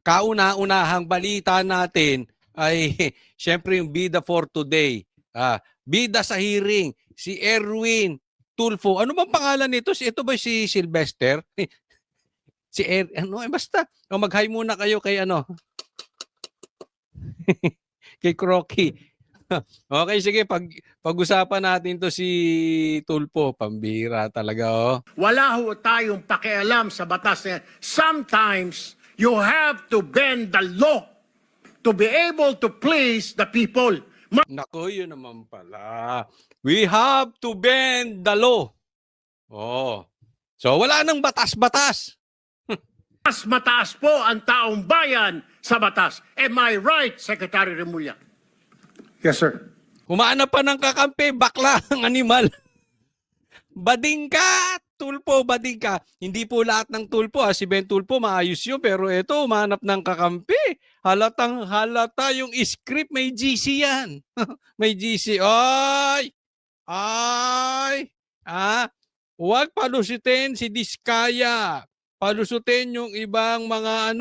kauna-unahang balita natin ay syempre yung bida for today. Bida sa hearing, si Erwin Tulfo. Ano bang pangalan nito? Ito ba si Sylvester? Basta. Mag-hi muna kayo kay kay Crocky. Okay, sige, pag-usapan natin to si Tulfo. Pambira talaga, oh. Wala ho tayong pakialam sa batas na yan. Sometimes, you have to bend the law to be able to please the people. Nako, yun naman pala. We have to bend the law. Oh. So, wala nang batas-batas. Mas mataas po ang taong bayan sa batas. Am I right, Secretary Remulla? Yes, sir. Humahanap pa ng kakampi, bakla ang animal. Bading ka, Tulfo, bading ka. Hindi po lahat ng Tulfo, si Ben Tulfo, maayos yun. Pero ito, humanap ng kakampi. Halatang halata yung script, may GC yan. May GC. Huwag palusutin si Diskaya. Palusutin yung ibang mga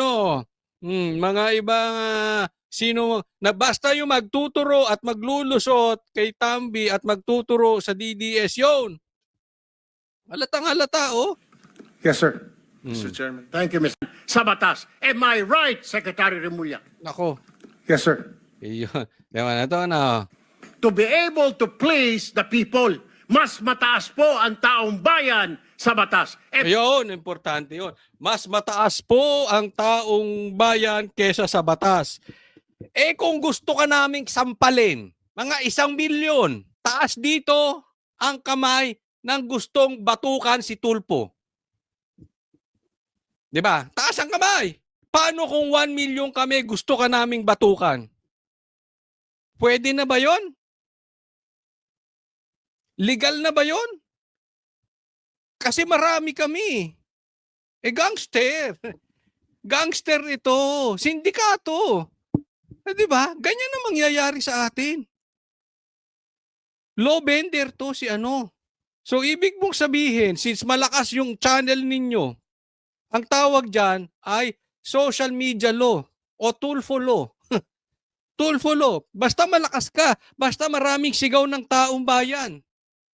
mga ibang sino na basta yung magtuturo at maglulusot kay Tambi at magtuturo sa DDS yon. Halatang halata, oh. Yes, sir. Mr. Chairman. Thank you, Mr. Sa batas. Am I right, Secretary Remulla? Nako. Yes, sir. Iyon. Diba na to, ano? To be able to please the people, mas mataas po ang taong bayan sa batas. Ayun, importante yun. Mas mataas po ang taong bayan kesa sa batas. Kung gusto ka naming sampalin, mga 1 milyon, taas dito ang kamay ng gustong batukan si Tulfo. Diba? Taas ang kamay. Paano kung 1 milyon kami gusto ka naming batukan? Pwede na ba yon? Legal na ba yon? Kasi marami kami. Gangster. Gangster ito. Sindikato. Di ba? Ganyan na mangyayari sa atin. Law bender to si So ibig mong sabihin, since malakas yung channel ninyo, ang tawag dyan ay social media law o Tulfo law. Tulfo law. Basta malakas ka, basta maraming sigaw ng taong bayan.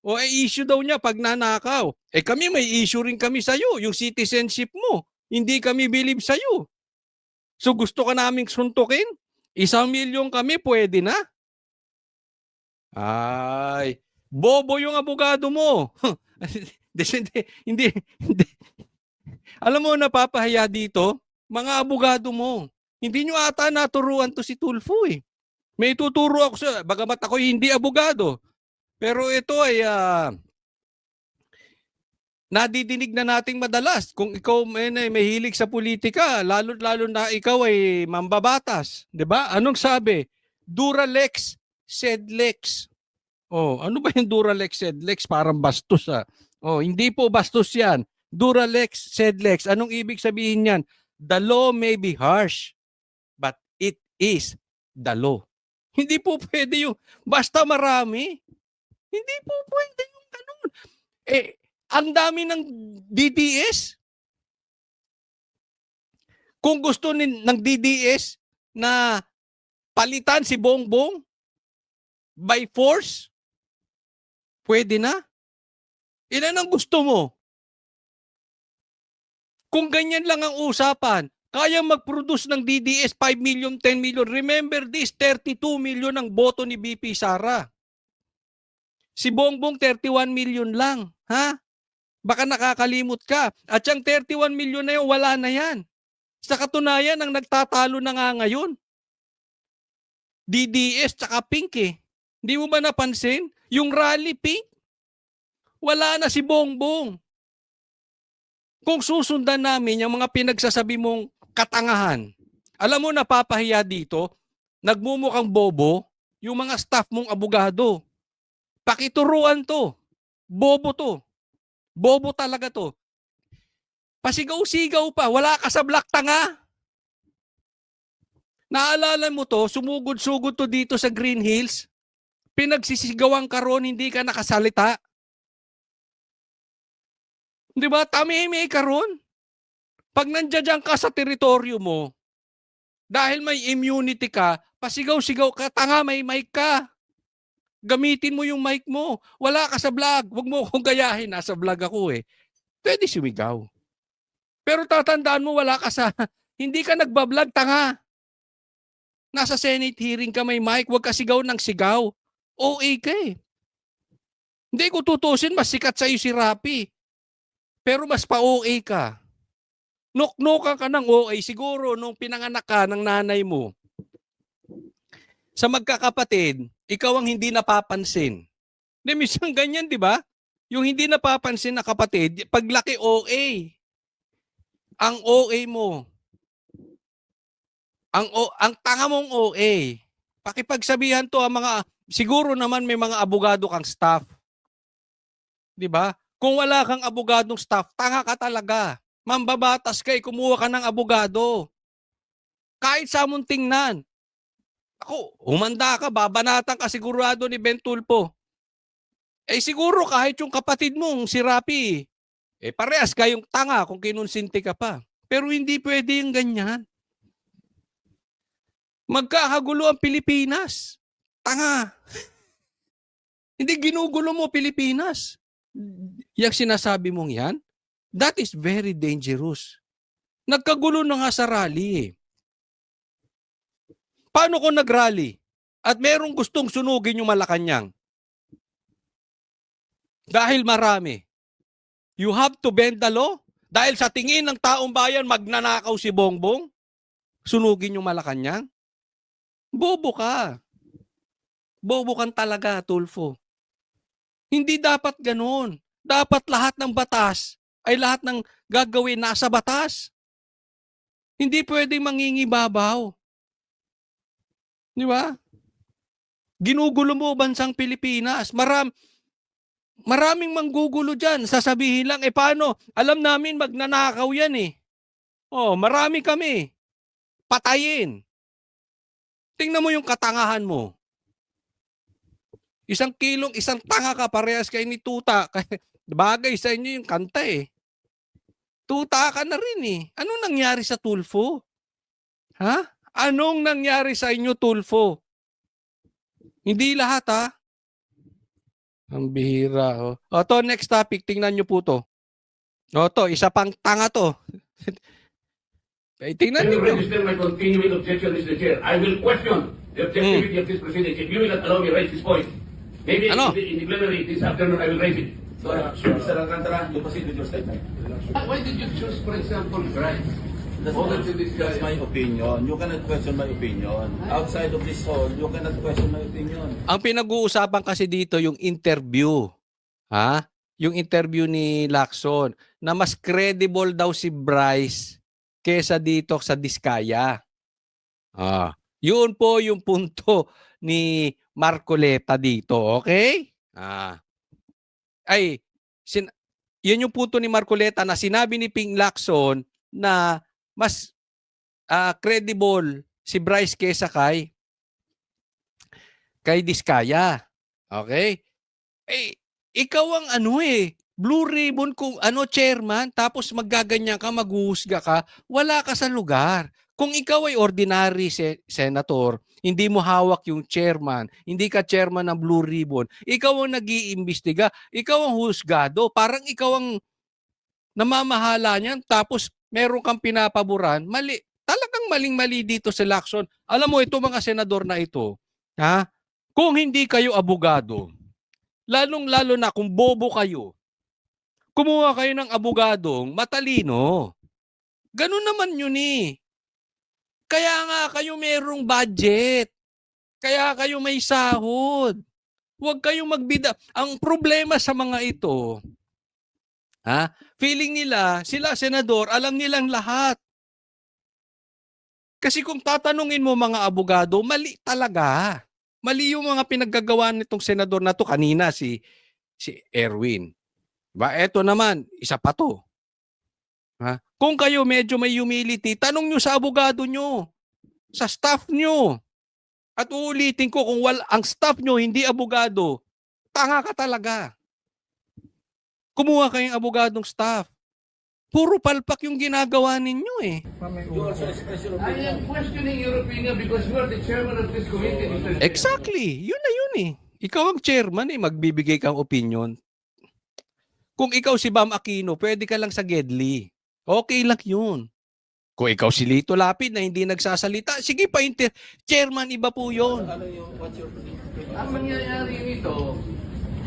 O issue daw niya pag nanakaw. Kami may issue rin kami sa'yo, yung citizenship mo. Hindi kami believe sa'yo. So gusto ka naming suntukin? 1 milyon kami, pwede na? Ay, bobo yung abogado mo. hindi. Alam mo, napapahiya dito, mga abogado mo. Hindi nyo ata naturuan to si Tulfo eh. May tuturo ako sa, bagamat ako hindi abogado. Pero ito ay nadidinig na nating madalas. Kung ikaw may hilig sa politika, lalo na ikaw ay mambabatas. 'Di ba? Anong sabi? Duralex, sed lex. Ano ba yung Duralex, sed lex? Parang bastos hindi po bastos yan. Duralex, sed lex. Anong ibig sabihin yan? The law may be harsh, but it is the law. Hindi po pwede yung basta marami. Hindi po pwede yung ganun. Ang dami ng DDS. Kung gusto ng DDS na palitan si Bongbong by force, pwede na. Ilan ang gusto mo? Kung ganyan lang ang usapan, kaya mag-produce ng DDS 5 million, 10 million. Remember this, 32 million ang boto ni BP Sara. Si Bongbong 31 million lang. Ha? Baka nakakalimot ka. At yung 31 million na yun, wala na yan. Sa katunayan, ang nagtatalo na nga ngayon. DDS tsaka Pink eh. Hindi mo ba napansin? Yung rally Pink, wala na si Bongbong. Kung susundan namin yung mga pinagsasabi mong katangahan, alam mo napapahiya dito, nagmumukhang bobo, yung mga staff mong abogado. Pakituruan to. Bobo to. Bobo talaga to. Pasigaw-sigaw pa. Wala ka sa black tanga. Naalala mo to, sumugod-sugod to dito sa Green Hills. Pinagsisigawan ka ron, hindi ka nakasalita. Di ba? Tamimi ka ron. Pag nandiyan ka sa teritoryo mo, Dahil may immunity ka, pasigaw-sigaw ka, tanga, may mic ka. Gamitin mo yung mic mo. Wala ka sa vlog. Huwag mo akong gayahin. Nasa vlog ako eh. Pwede sumigaw. Pero tatandaan mo, wala ka sa... Hindi ka nagbablog, tanga. Nasa Senate hearing ka, may mic. Huwag ka sigaw ng sigaw. OA ka eh. Hindi ko tutusin, mas sikat sa'yo si Rapi. Pero mas pa-OA ka. Nuknukan ka ng OA. Siguro nung pinanganak ka ng nanay mo, sa magkakapatid, ikaw ang hindi napapansin. Di, minsan ganyan, di ba? Yung hindi napapansin na kapatid, paglaki OA. Ang OA mo. Ang tanga mong OA. Pakipagsabihan to ang mga, siguro naman may mga abogado kang staff. Di ba? Kung wala kang abogadong staff, tanga ka talaga. Mambabatas ka, kumuha ka ng abogado. Kahit sa mong tingnan. Ako, humanda ka, babanatan ka sigurado ni Ben Tulfo. Eh siguro kahit yung kapatid mong si Rapi, parehas kayong tanga kung kinonsinti ka pa. Pero hindi pwede yung ganyan. Magkakagulo ang Pilipinas. Tanga. Hindi ginugulo mo Pilipinas. Yung sinasabi mong yan, that is very dangerous. Nagkagulo na nga sa rally eh. Paano kung nag-rally at merong gustong sunugin yung Malacanang? Dahil marami. You have to bend the law? Dahil sa tingin ng taong bayan, magnanakaw si Bongbong? Sunugin yung Malacanang? Bobo ka. Bobo kan talaga, Tulfo. Hindi dapat ganun. Dapat lahat ng batas ay lahat ng gagawin nasa batas. Hindi pwedeng mangingibabaw. Di ba? Ginugulo mo bansang Pilipinas. Maraming manggugulo dyan. Sasabihin lang, paano? Alam namin magnanakaw yan eh. Oh, marami kami. Patayin. Tingnan mo yung katangahan mo. Isang tanga ka, parehas kayo ni Tuta. Bagay sa inyo yung kanta eh. Tuta ka na rin eh. Anong nangyari sa Tulfo? Ha? Anong nangyari sa inyo, Tulfo? Hindi lahat ha. Ang bihira. Oh. O to, next topic. Tingnan nyo po to. O to, isa pang tanga to. Tingnan Can you nyo. register my continuing objection, Mr. Chair? I will question the objectivity of this proceedings if you will not allow me to raise this point. Maybe Ano? in the plenary this afternoon I will raise it. Go ahead. Mr. Alcantara, you proceed with your statement. Why did you choose, for example, Grimes? That's my opinion. You cannot question my opinion. Outside of this hall, you cannot question my opinion. Ang pinag-uusapan kasi dito yung interview. Ha? Yung interview ni Lacson na mas credible daw si Bryce kesa dito sa Diskaya. Yun po yung punto ni Marcoleta dito, okay? Yun yung punto ni Marcoleta na sinabi ni Ping Lacson na mas credible si Bryce kesa kay Diskaya. Okay? Ikaw ang Blue Ribbon kung chairman, tapos maggaganyan ka, maghuhusga ka, wala ka sa lugar. Kung ikaw ay ordinary senator, hindi mo hawak yung chairman, hindi ka chairman ng Blue Ribbon, ikaw ang nag-iimbestiga, ikaw ang husgado, parang ikaw ang namamahala niyan, tapos meron kang pinapaboran, mali. Talagang maling-mali dito si Lacson. Alam mo, ito mga senador na ito, kung hindi kayo abogado, lalong-lalo na kung bobo kayo, kumuha kayo ng abogadong matalino. Ganun naman yun eh. Kaya nga kayo merong budget. Kaya kayo may sahod. Huwag kayong magbida. Ang problema sa mga ito, feeling nila, sila senador, alam nilang lahat. Kasi kung tatanungin mo mga abogado, mali talaga. Mali yung mga pinaggagawa nitong senador na to kanina, si Erwin. Ba, eto naman, isa pa to. Kung kayo medyo may humility, tanong nyo sa abogado nyo, sa staff nyo. At uulitin ko, kung ang staff nyo hindi abogado, tanga ka talaga. Kumuha kayong abogadong staff. Puro palpak yung ginagawa ninyo eh. You also express your I opinion. am questioning your opinion because you are the chairman of this committee, Mr. Chair. Exactly. Yun na yun eh. Ikaw ang chairman eh, magbibigay kang opinion. Kung ikaw si Bam Aquino, pwede ka lang sa Gedli. Okay lang yun. Kung ikaw si Lito Lapid na hindi nagsasalita, sige pa, chairman, iba po yun. Ano yung, what's your opinion? Ang mangyayari nito,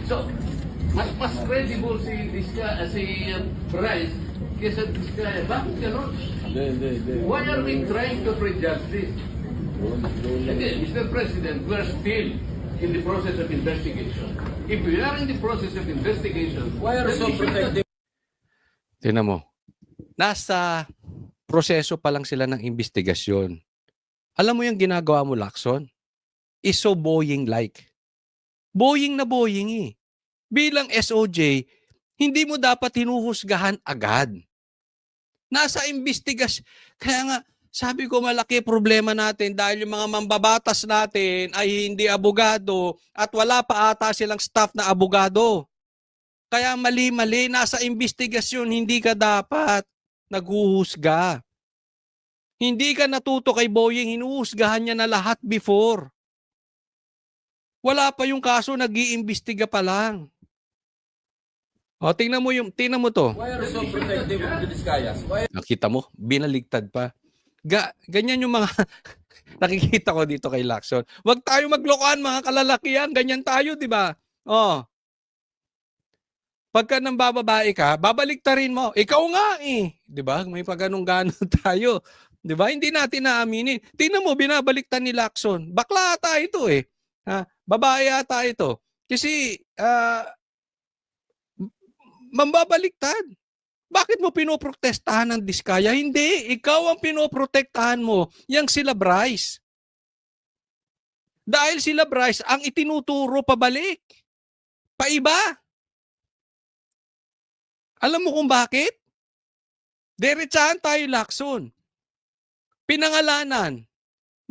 so, mas credible si Bryce kesa Diskaya. Bakit ganun? Hindi. Why are we trying to prejudge this? Again, Mr. President, we are still in the process of investigation. If we are in the process of investigation, Why are you so then we should not- protective? Tingnan mo, nasa proseso pa lang sila ng investigasyon. Alam mo yung ginagawa mo, Lacson? Is so Boeing-like. Boeing na Boeing eh. Bilang SOJ, hindi mo dapat hinuhusgahan agad. Nasa investigasyon. Kaya nga, sabi ko malaki problema natin dahil yung mga mambabatas natin ay hindi abogado at wala pa ata silang staff na abogado. Kaya mali-mali, nasa investigasyon, hindi ka dapat naghuhusga. Hindi ka natuto kay Boeing, hinuhusgahan niya na lahat before. Wala pa yung kaso, nag-iimbestiga pa lang. O, tingnan mo to. Why are you so protective of the Diskayas? Why Nakita mo, binaligtad pa. Ganyan yung mga nakikita ko dito kay Lacson. Huwag tayo maglokohan mga kalalakihan, ganyan tayo, di ba? Oh. Pagka nang bababae ka, babaliktarin mo. Ikaw nga eh. Di ba? May pagganong-ganon tayo. Di ba? Hindi natin naaminin. Tingnan mo, binabaliktan ni Lacson. Bakla ata ito eh. Ha? Babae ata ito. Kasi, mambabaliktad. Bakit mo pinoprotestahan ng Diskaya? Hindi. Ikaw ang pinoprotektahan mo. Yang sila Bryce. Dahil sila Bryce ang itinuturo pabalik. Paiba. Alam mo kung bakit? Diretsahan tayo, Lacson. Pinangalanan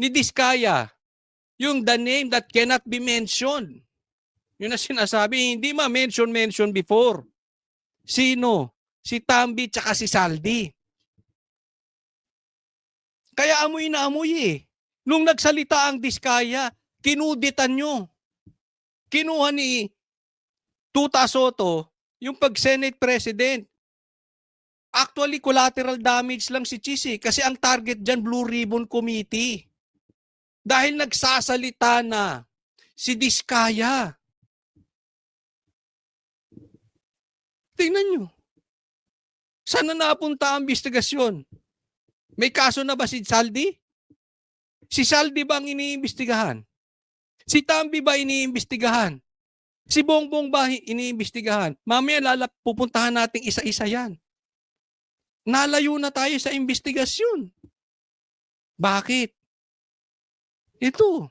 ni Diskaya yung the name that cannot be mentioned. Yun na sinasabi, hindi ma-mention before. Sino? Si Tambi tsaka si Saldi. Kaya amoy na amoy eh. Nung nagsalita ang Diskaya, kinuditan nyo. Kinuha ni Tuta Soto yung pag-Senate President. Actually, collateral damage lang si Chis eh, kasi ang target dyan, Blue Ribbon Committee. Dahil nagsasalita na si Diskaya. Tingnan nyo. Saan na napunta ang investigasyon? May kaso na ba si Saldi? Si Saldi ba ang iniimbestigahan? Si Tambi ba iniimbestigahan? Si Bongbong ba iniimbestigahan? Mamaya pupuntahan natin isa-isa yan. Nalayo na tayo sa investigasyon. Bakit? Ito.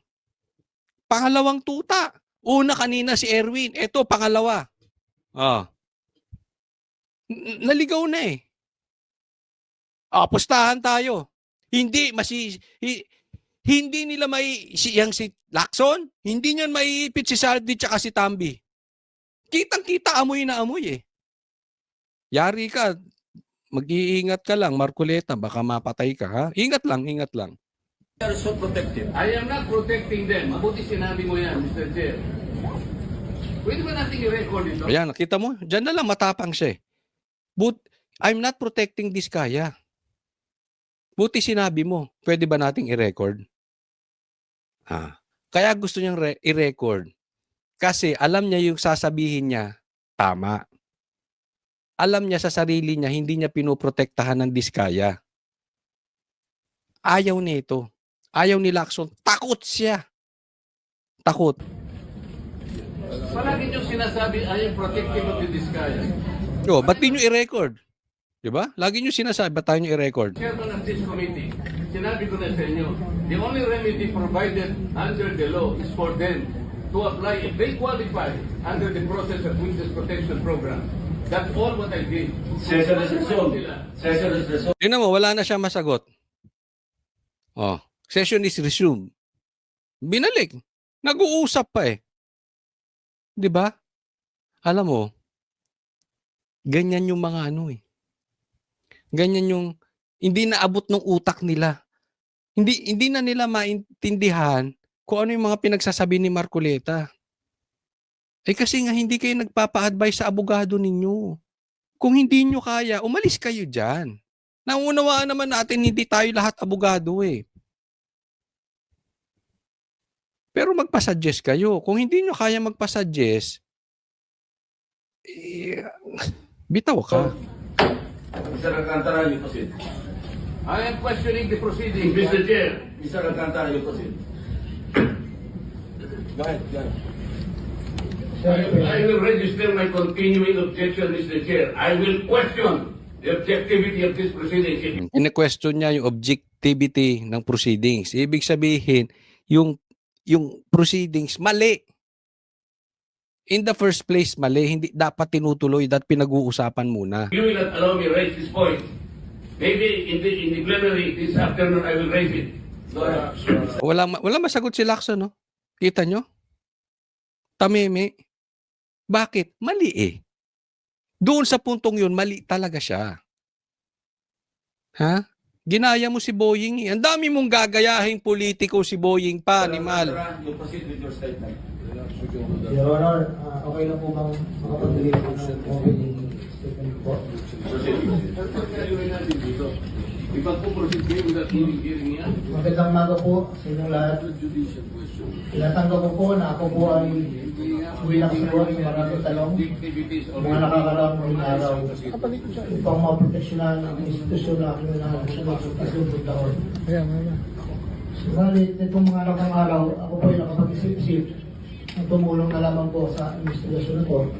Pangalawang tuta. Una kanina si Erwin. Ito, pangalawa. Naligaw na eh. Pustahan tayo. Hindi nila si Lacson, hindi niyan maiipit si Saldi tsaka si Tambi. Kitang-kita amoy na amoy eh. Yari ka, mag-iingat ka lang, Marcoleta, baka mapatay ka ha. Ingat lang. are you so protective? I am not protecting them. Mabuti sinabi mo yan, Mr. Chair. Pwede ba natin i-record ito? Ayan, nakita mo? Diyan na lang matapang siya eh. But I'm not protecting Diskaya. Buti sinabi mo, pwede ba nating i-record? Kaya gusto niyang i-record. Kasi alam niya yung sasabihin niya, tama. Alam niya sa sarili niya, hindi niya pinoprotektahan ng Diskaya. Ayaw nito. Ayaw ni Lacson. Takot siya. Takot. Palagi niyong sinasabi, I am protective of the Diskaya. Ba't di nyo i-record? Diba? Lagi nyo sinasabi, ba't tayo nyo i-record? Chairman of this committee, sinabi ko na sa inyo, the only remedy provided under the law is for them to apply if they qualify under the process of witness protection program. That's all what I did. Session is resumed. Session is resumed. Tingnan mo, wala na siya masagot. Session is resumed. Binalik. Nag-uusap pa eh. Diba? Alam mo, ganyan yung mga ano eh. Ganyan yung hindi naabot ng utak nila. Hindi na nila maintindihan kung ano yung mga pinagsasabi ni Marcoleta. Eh kasi nga hindi kayo nagpapa-advise sa abogado ninyo. Kung hindi nyo kaya, umalis kayo dyan. Naunawaan naman natin hindi tayo lahat abogado eh. Pero magpasuggest kayo. Kung hindi nyo kaya magpasuggest, eh, bitaw ka. Mr. Alcantara, you proceed. I am questioning the proceedings. Mr. Chair, Mr. Alcantara, you proceed. Go ahead, go ahead. I will register my continuing objection, Mr. Chair. I will question the objectivity of this proceedings. Ine-question niya yung objectivity ng proceedings. Ibig sabihin, yung proceedings mali. In the first place, mali. Hindi dapat tinutuloy at pinag-uusapan muna. You will not allow me to raise this point. Maybe in the plenary this afternoon I will raise it. Go ahead. Wala masagot si Lacson, no? Kita nyo? Tameme. Bakit? Mali eh. Doon sa puntong yun, mali talaga siya. Ha? Ginaya mo si Boying eh. Ang dami mong gagayahin politiko si Boying pa, Mr. animal. Alcantara, you proceed with your statement. Your Honor, okay lang po bang makapagbigay po ng opening statement po? Proceed. Ipag-proceed kayo without even hearing niya. Magandang umaga po sa inyong lahat. Tinatanggap ko po na ako po ay bilang sagot sa maraming tanong, mga nakakaraang ng araw upang maproteksyonan ang institusyon na aking nasunod taon. Subalit, itong mga nakang araw, ako po ay nakapag-isip-isip na tumulong na lamang po sa investigasyon na po.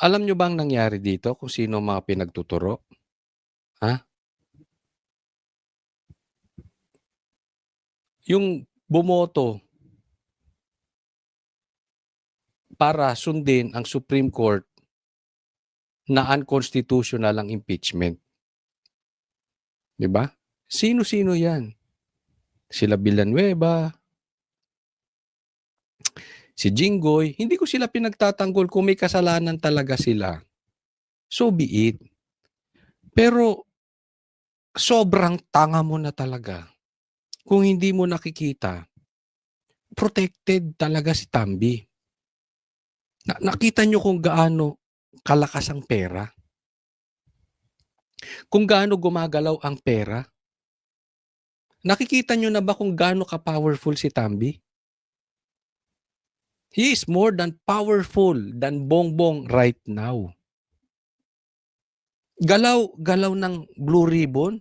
Alam nyo bang nangyari dito kung sino ang mga pinagtuturo? Ha? Yung bumoto para sundin ang Supreme Court na unconstitutional ang impeachment. 'Di ba? Sino-sino 'yan? Sila Villanueva, si Jinggoy, hindi ko sila pinagtatanggol kung may kasalanan talaga sila. So be it. Pero sobrang tanga mo na talaga. Kung hindi mo nakikita, protected talaga si Tambi. Nakita nyo kung gaano kalakas ang pera? Kung gaano gumagalaw ang pera? Nakikita nyo na ba kung gaano ka-powerful si Tambi? He is more than powerful than Bongbong right now. Galaw ng Blue Ribbon.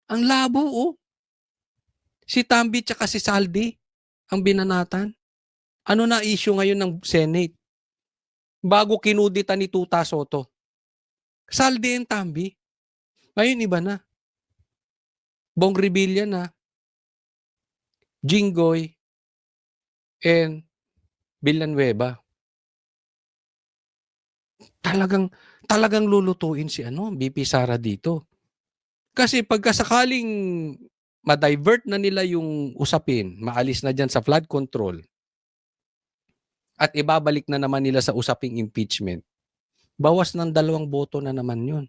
Ang labo, oh. Si Tambi tsaka si Saldi ang binanatan. Ano na issue ngayon ng Senate? Bago kinuditan ni Tuta Soto. Saldi and Tambi. Ngayon iba na. Bong Revilla na. Jinggoy and Villanueva. Talagang lulutuin si BP Sara dito. Kasi pagkasakaling ma-divert na nila yung usapin, maalis na dyan sa flood control, at ibabalik na naman nila sa usaping impeachment, bawas ng 2 boto na naman yun.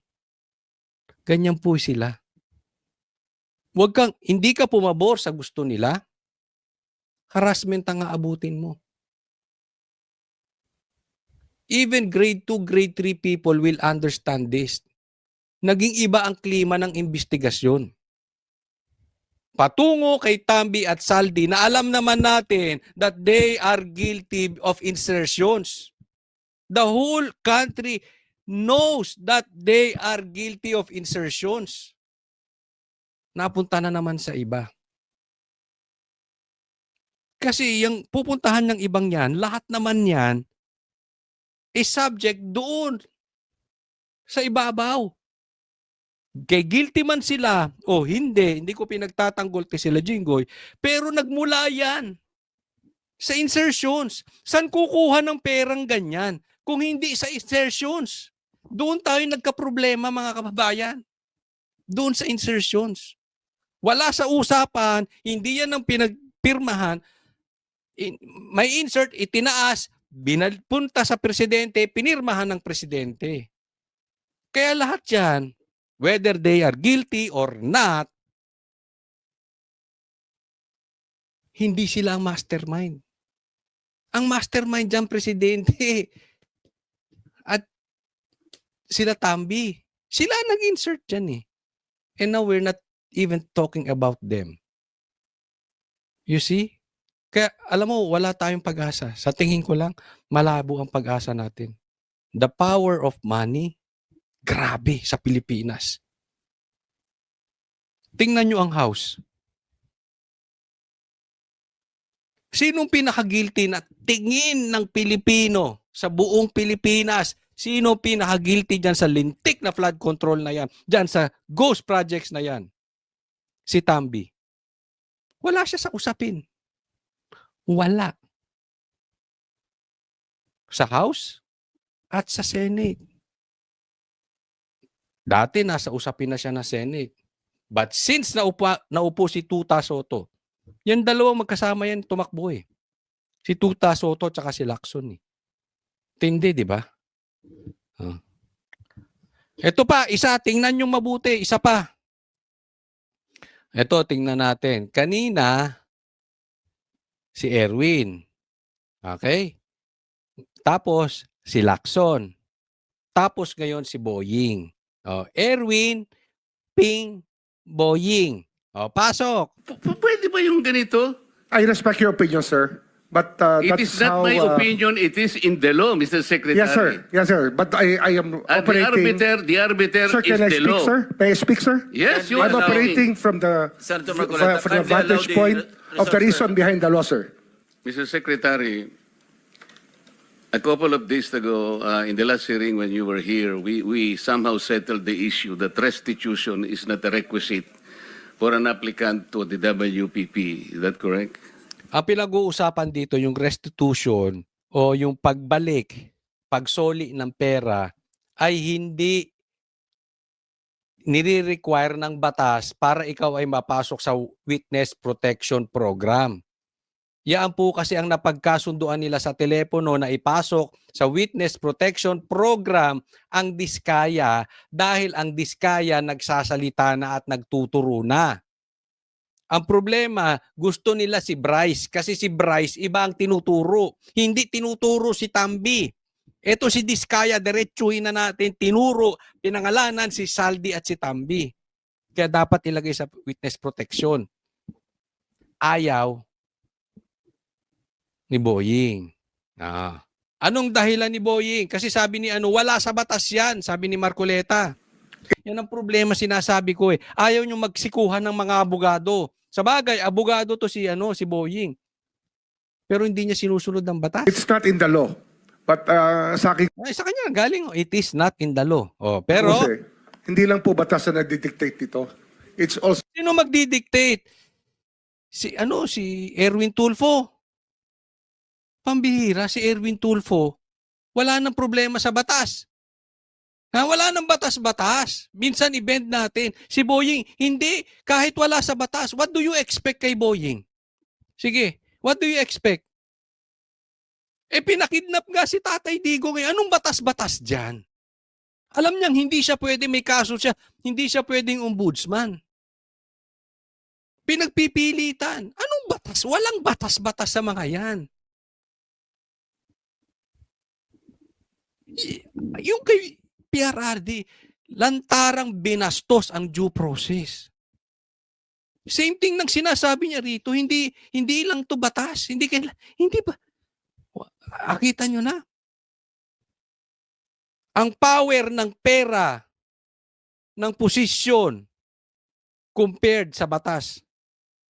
Ganyan po sila. Hindi ka pumabor sa gusto nila, harassment ang aabutin mo. Even grade 2, grade 3 people will understand this. Naging iba ang klima ng investigasyon. Patungo kay Tambi at Saldi na alam naman natin that they are guilty of insertions. The whole country knows that they are guilty of insertions. Napunta na naman sa iba. Kasi yung pupuntahan ng ibang yan, lahat naman yan is subject doon sa ibabaw. Kay guilty man sila o hindi ko pinagtatanggol kay sila Jinggoy, pero nagmula yan sa insertions. Saan kukuha ng perang ganyan? Kung hindi sa insertions. Doon tayo nagka-problema, mga kababayan. Doon sa insertions. Wala sa usapan, hindi yan ang pinagpirmahan. May insert, itinaas, binalpunta sa presidente, pinirmahan ng presidente. Kaya lahat yan, whether they are guilty or not, hindi sila ang mastermind. Ang mastermind dyan, Presidente, at sila Tambi, sila nag-insert dyan eh. And now we're not even talking about them. You see? Kaya alam mo, wala tayong pag-asa. Sa tingin ko lang, malabo ang pag-asa natin. The power of money, grabe sa Pilipinas. Tingnan nyo ang house. Sinong pinaka-guilty na tingin ng Pilipino sa buong Pilipinas? Sino pinaka-guilty dyan sa lintik na flood control na yan? Dyan sa ghost projects na yan? Si Tambi. Wala siya sa usapin. Wala. Sa House at sa Senate. Dati nasa usapin na siya na Senate. But since naupo si Tuta Soto, yan dalawang magkasama yan tumakbo eh. Si Tuta Soto at si Lacson eh. Tindi, di ba? Ito pa, isa, tingnan nyo mabuti, isa pa. Ito, tingnan natin. Kanina, si Erwin. Okay? Tapos, si Lacson. Tapos ngayon, si Boying. Erwin, Ping, Boying. Pasok. Pwede ba yung ganito? I respect your opinion, sir. But It that's is not how, my opinion, it is in the law, Mr. Secretary. Yes, sir. Yes, sir. But I am And operating. the arbiter Sir, is can I the speak, law. sir? May I speak, sir? Yes, you I'm are operating from the Senator Marcoleta, from the kindly allow vantage the point of the resource reason person. behind the law, sir. Mr. Secretary, a couple of days ago, in the last hearing when you were here, we somehow settled the issue that restitution is not a requisite for an applicant to the WPP. Is that correct? Ang pinag-uusapan dito yung restitution o yung pagbalik, pagsoli ng pera ay hindi nire-require ng batas para ikaw ay mapasok sa Witness Protection Program. Yan po kasi ang napagkasunduan nila sa telepono na ipasok sa Witness Protection Program ang Diskaya dahil ang Diskaya nagsasalita na at nagtuturo na. Ang problema, gusto nila si Bryce kasi si Bryce iba ang tinuturo. Hindi tinuturo si Tambi. Ito si Diskaya, diretsuhin na natin, tinuro, pinangalanan si Saldi at si Tambi. Kaya dapat ilagay sa witness protection. Ayaw ni Boying. Anong dahilan ni Boying? Kasi sabi ni wala sa batas yan, sabi ni Marcoleta. Yan ang problema sinasabi ko eh. Ayaw nyo magsikuhan ng mga abogado. Sa bagay, abogado to si Boying. Pero hindi niya sinusunod ng batas. It's not in the law. But sa akin Ay, sa kanya galing, it is not in the law. Pero kasi, hindi lang po batas na nagdidictate dito. It's also sino magdidictate? Si Erwin Tulfo. Pambihira, si Erwin Tulfo. Wala nang problema sa batas. Wala nang batas-batas. Minsan i-bend natin. Si Boying, hindi. Kahit wala sa batas. What do you expect kay Boying? Sige, what do you expect? Pinakidnap nga si Tatay Digong. Anong batas-batas dyan? Alam niyang hindi siya pwede, may kaso siya, hindi siya pwedeng ombudsman. Pinagpipilitan. Anong batas? Walang batas-batas sa mga yan. Yung kay PRRD, lantarang binastos ang due process. Same thing nang sinasabi niya rito, hindi lang to batas, hindi ba? Akita nyo na. Ang power ng pera, ng posisyon, compared sa batas.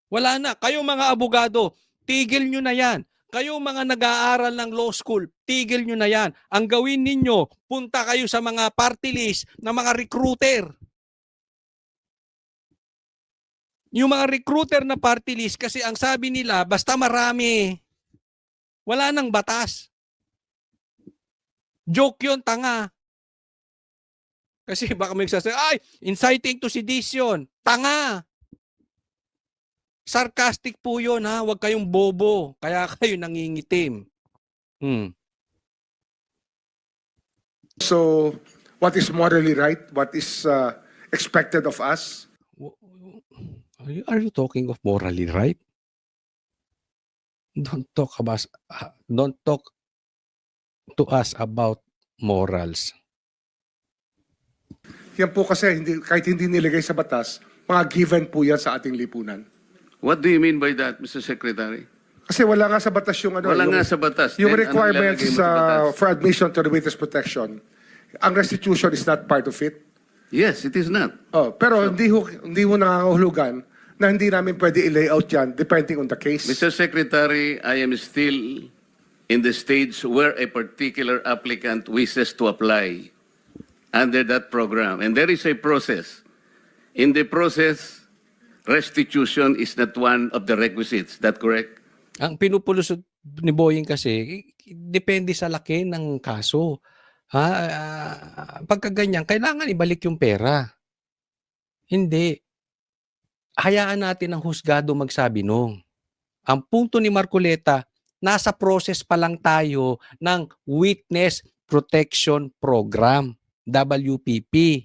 Wala na. Kayo mga abogado, tigil nyo na yan. Kayo mga nag-aaral ng law school, tigil nyo na yan. Ang gawin ninyo, punta kayo sa mga party list na mga recruiter. Yung mga recruiter na party list, kasi ang sabi nila, basta marami, wala nang batas. Joke yun, tanga. Kasi baka may sasabi, inciting to sedition. Tanga. Sarcastic po yun, ha? Huwag kayong bobo. Kaya kayo nangingitim. what is morally right, what is expected of us? Are you talking of morally right? Don't talk to us about morals. Yan po kasi, kahit hindi nilagay sa batas, mga given po yan sa ating lipunan. What do you mean by that, Mr. Secretary? Kasi wala nga sa batas yung ano. Wala yung, nga sa batas. Yung Then, anong requirements ilalagay mo sa batas? for admission to the witness protection. Ang restitution is not part of it. Yes, it is not. Oh, pero hindi mo nangangahulugan na hindi namin pwede i-layout yan depending on the case. Mr. Secretary, I am still in the stage where a particular applicant wishes to apply under that program. And there is a process. In the process, restitution is not one of the requisites. That correct? Ang pinupulusot ni Boying kasi, depende sa laki ng kaso. Pagka ganyan, kailangan ibalik yung pera. Hindi. Hayaan natin ang husgado magsabi nung. Ang punto ni Marcoleta, nasa process pa lang tayo ng Witness Protection Program, WPP.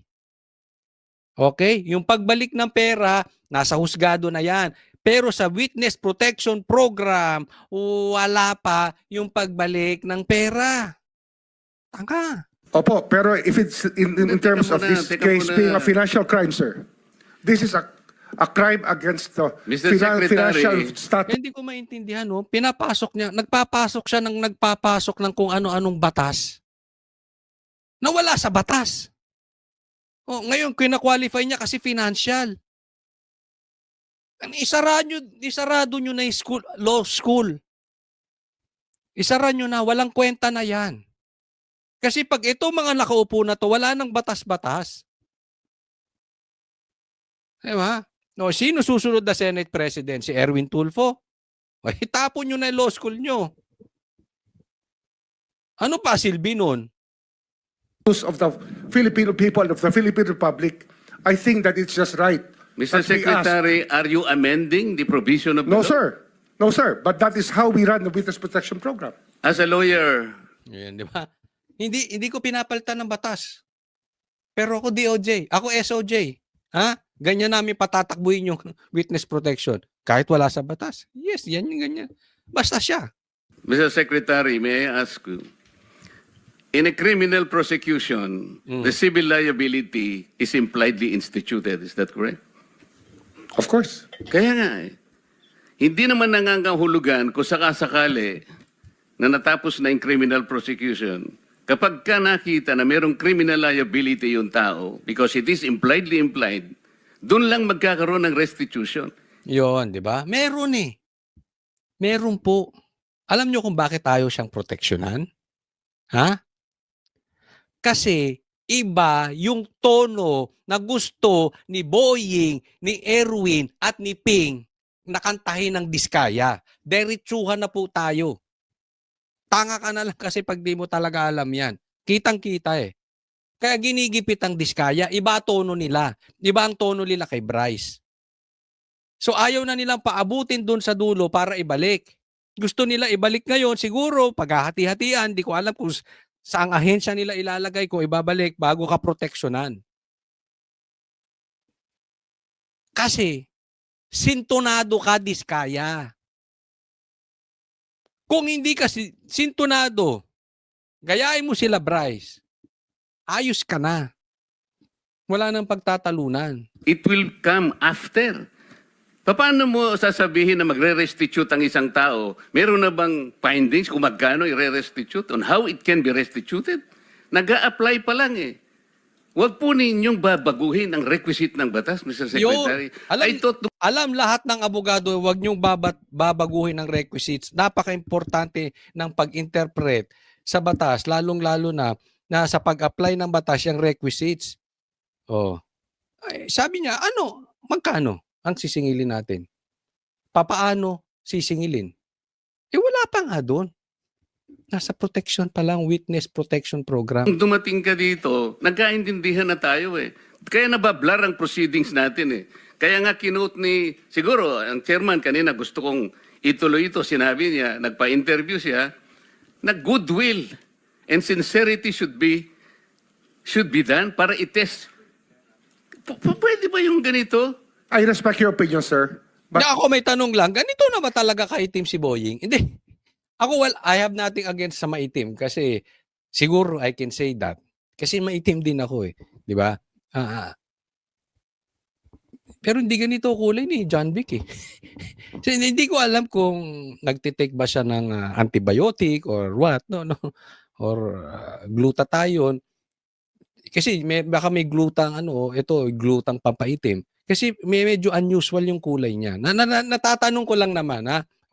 Okay? Yung pagbalik ng pera, nasa husgado na yan. Pero sa Witness Protection Program, wala pa yung pagbalik ng pera. Tanga. Opo, pero if it's in terms of this case being a financial crime, sir, this is a crime against the Mr. Secretary, financial status. Hindi ko maintindihan, no? Pinapasok niya, nagpapasok siya ng kung ano-anong batas na wala sa batas. Oh, ngayon, kina-qualify niya kasi financial. Isarado nyo na yung law school. Isara nyo na, walang kwenta na yan. Kasi pag ito mga nakaupo na to, wala nang batas-batas. Diba? No, sino susunod na Senate President? Si Erwin Tulfo? Ay, itapon nyo na yung law school nyo. Ano pa silbi nun? Of the Filipino people, of the Philippine Republic, I think that it's just right. Mr. that we ask- Secretary, are you amending the provision of the No, law? sir. No, sir. But that is how we run the Witness Protection Program. As a lawyer, Yan, di ba? Hindi ko pinapalitan ng batas. Pero ako DOJ, ako SOJ. Ha? Ganyan namin patatakbuhin yung witness protection. Kahit wala sa batas. Yes, yan yung ganyan. Basta siya. Mr. Secretary, may I ask you, in a criminal prosecution, the civil liability is impliedly instituted. Is that correct? Of course. Kaya nga eh. Hindi naman nangangahulugan kung sakasakali na natapos na yung criminal prosecution. Kapag ka nakita na mayroong criminal liability yung tao, because it is impliedly implied, doon lang magkakaroon ng restitution. Yon, di ba? Meron eh. Meron po. Alam nyo kung bakit tayo siyang proteksyonan? Ha? Kasi iba yung tono na gusto ni Boying, ni Erwin at ni Ping na kantahin ng Diskaya. Diretsuhan na po tayo. Tanga ka na lang kasi pag di mo talaga alam yan. Kitang-kita eh. Kaya ginigipit ang Diskaya. Iba tono nila. Iba ang tono nila kay Bryce. So ayaw na nilang paabutin dun sa dulo para ibalik. Gusto nila ibalik ngayon, siguro, paghahati-hatian, di ko alam kung saang ahensya nila ilalagay kung ibabalik bago ka proteksyonan. Kasi, sintonado ka, Diskaya. Kung hindi ka sintonado, gayahin mo sila, Bryce, ayos ka na. Wala nang pagtatalunan. It will come after. Paano mo sasabihin na magre-restitute ang isang tao? Meron na bang findings kung magkano i-restitute on how it can be restituted? Nag-a-apply pa lang eh. Huwag po ninyong babaguhin ang requisite ng batas, Mr. Secretary. Alam lahat ng abogado, huwag niyong babaguhin ng requisites. Napaka-importante ng pag-interpret sa batas, lalong-lalo na sa pag-apply ng batas yung requisites. Oh. Ay, sabi niya, magkano ang sisingilin natin? Papaano sisingilin? Wala pa nga doon. Nasa protection pa lang, Witness Protection Program. Kung dumating ka dito, nagkaintindihan na tayo eh. Kaya nabablar ang proceedings natin eh. Kaya nga kinote ni, siguro, ang chairman kanina gusto kong ituloy ito. Sinabi niya, nagpa-interview siya, na goodwill and sincerity should be done para i-test. Pwede ba yung ganito? I respect your opinion, sir. But Na ako may tanong lang, ganito na ba talaga kaitim si Boying? Hindi. Ako, well, I have nothing against sa maitim kasi siguro I can say that. Kasi maitim din ako eh. Di ba? Pero hindi ganito kulay ni John Vic eh. So, hindi ko alam kung nagtitake ba siya ng antibiotic or what, no. Or glutathione. Kasi baka may glutang ito glutang pampaitim. Kasi medyo unusual yung kulay niya. Natatanong ko lang naman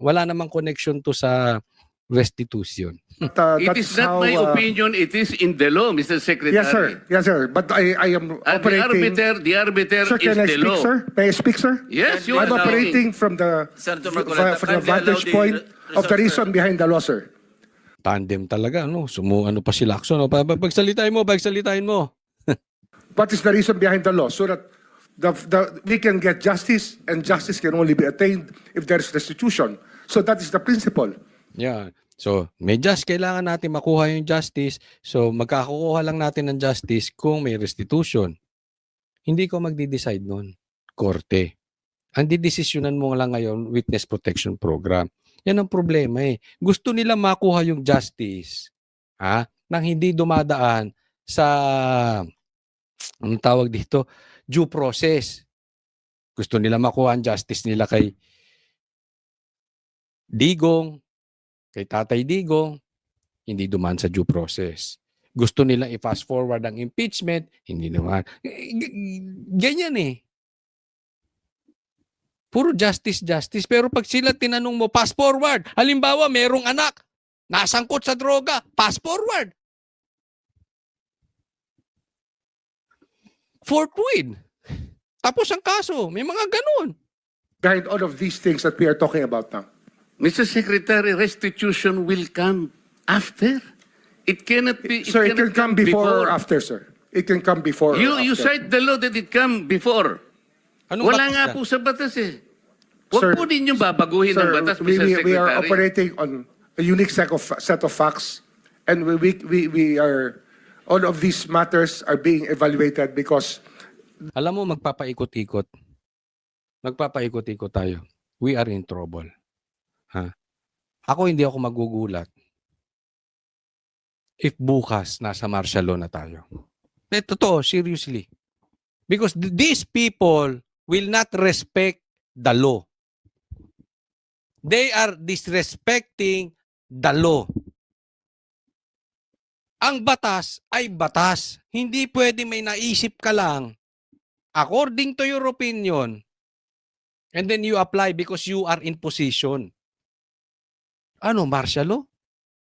wala namang connection to sa restitution. It that is is not how, my opinion, it is in the law, Mr. Secretary. Yes, sir. Yes, sir. But I am And operating. the arbiter Sir, is can I the speak, law. sir? May I speak, sir? Yes, you I'm are operating from the Senator Marcoleta, from the kindly allow vantage the point of the resource reason behind the law, sir. Tandem talaga, ano pa si Lacson. Pagsalitain mo. What is the reason behind the law? So that we can get justice, and justice can only be attained if there is restitution. So that is the principle. Yeah. So, kailangan natin makuha yung justice. So, magkakakuha lang natin ng justice kung may restitution. Hindi ko magdi-decide nun. Korte. Ang didesisyonan mo lang ngayon, Witness Protection Program. Yan ang problema eh. Gusto nila makuha yung justice nang hindi dumadaan sa anong tawag dito, due process. Gusto nila makuha ang justice nila kay Digong, kay Tatay Digong, hindi dumaan sa due process. Gusto nila i-fast forward ang impeachment, hindi naman. Ganyan eh. Puro justice. Pero pag sila tinanong mo, fast forward. Halimbawa, merong anak, nasangkot sa droga, fast forward. Forthwith. Tapos ang kaso. May mga ganun. Behind all of these things that we are talking about now. Mr. Secretary, restitution will come after. It cannot be. Sir, it can cannot come before or after, sir. It can come before or You after. cite the law that it come before. Anong Wala batas nga yan? po sa batas eh. Sir, Huwag po ninyong babaguhin ang Sir, batas, Mr. Secretary. we are operating on a unique set of facts, and we are all of these matters are being evaluated because Alam mo, magpapaikot-ikot tayo. We are in trouble. Ako hindi ako magugulat if bukas nasa martial law na tayo. Totoo, seriously. Because these people will not respect the law. They are disrespecting the law. Ang batas ay batas. Hindi pwede may naisip ka lang according to your opinion and then you apply because you are in position. Ano, martial law?